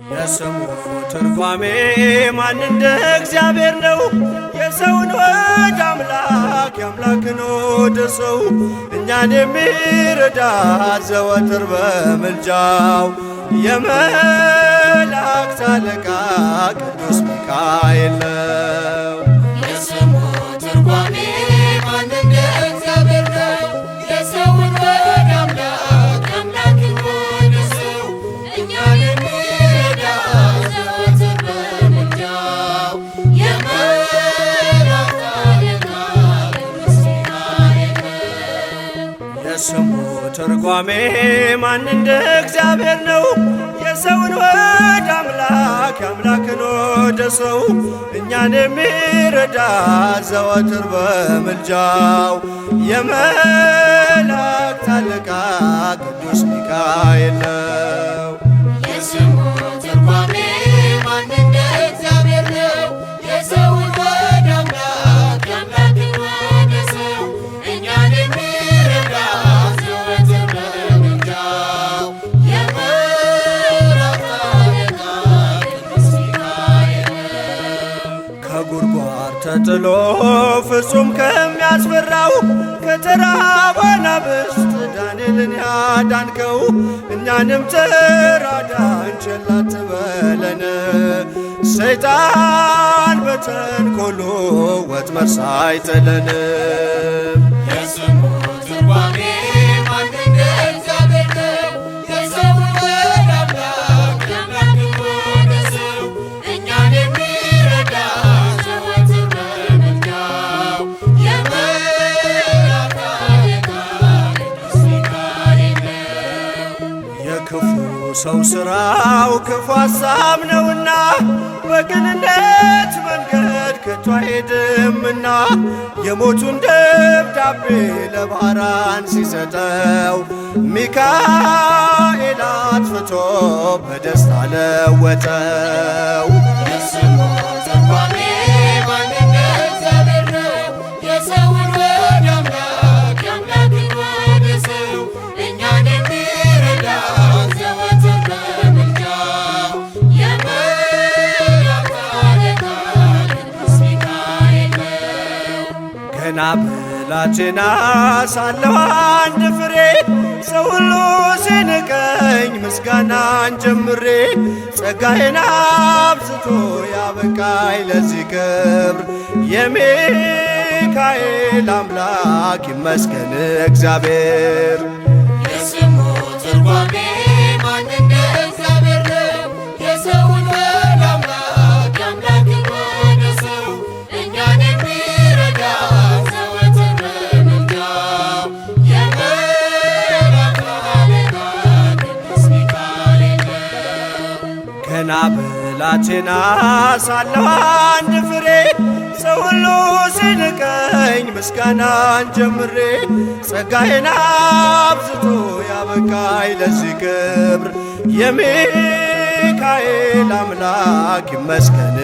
የስሙ ትርጓሜ ማን እንደ እግዚአብሔር ነው? የሰውን ወደ አምላክ የአምላክን ወደ ሰው እኛን የሚረዳ ዘወትር በምልጃው የመላእክት አለቃ ቅዱስ ሚካኤል ነው። የስሙ ትርጓሜ ማን እንደ እግዚአብሔር ነው? የሰውን ወደ አምላክ የአምላክን ወደ ሰው እኛን የሚረዳ ዘወትር በምልጃው የመላእክት አለቃ ቅዱስ ሚካኤል ነው። የስሙ ትርጓሜ ማን እንደ እግዚአብሔር ነው? የሰውን ወደ አምላክ የአምላክን ወደ ሰው እኛን የሚረዳ ዘወትር በምልጃው የመላእክት አለቃ ቅዱስ ሚካኤል ነው። የስሙ ትርጓሜ ማን እንደ እግዚአብሔር ነው? የሰውን ወደ አምላክ የአምላክን ወደ ሰው እኛን የሚረዳ ዘወትር በምልጃው የመላእክት አለቃ ቅዱስ ሚካኤል ነው። ከጉድጓድ ተጥሎ ፍጹም ከሚያስፈራው ከተራበ አናብስት ዳንኤልን ያዳንከው እኛንም ተራዳን ቸል አትበለን። ሰይጣን በተንኰሉ ወጥመድ ሳይጥለን የስሙ ትርጓሜ ማን እንደ እግዚአብሔር ነው? የሰውን ወደ አምላክ የአምላክን ወደ ሰው እኛን የሚረዳ ዘወትር በምልጃው የመላእክት አለቃ ቅዱስ ሚካኤል ነው። የክፉ ሰው ሥራው ክፉ ሐሳብ ነውና በቅንነት መንገድ ከቶ አይሄድምና የሞቱን ደብዳቤ ለባህራን ሲሰጠው ሚካኤል አጥፍቶ በደስታ ለወጠው። የስሙ ትርጓሜ ማን እንደ እግዚአብሔር ነው? የሰውን ወደ አምላክ የአምላክን ወደ ሰው እኛን የሚረዳ ዘወትር በምልጃው የመላእክት አለቃ ቅዱስ ሚካኤል ነው። ገና ብላቴና ሳለሁ አንድ ፍሬ ሰው ሁሉ ሲንቀኝ ምስጋናን ጀምሬ ጸጋዬን አብዝቶ ያበቃኝ ለዚህ ክብር የሚካኤል አምላክ ይመስገን እግዚአብሔር። የስሙ ትርጓሜ ማን እንደ እግዚአብሔር ነው? የሰውን ወደ አምላክ የአምላክን ወደ ሰው እኛን የሚረዳ ዘወትር በምልጃው የመላእክት አለቃ ቅዱስ ሚካኤል ነው። ገና ብላቴና ሳለሁ አንድ ፍሬ ሰው ሁሉ ሲንቀኝ ምስጋናን ጀምሬ ጸጋዬን አብዝቶ ያበቃኝ ለዚህ ክብር የሚካኤል አምላክ ይመስገን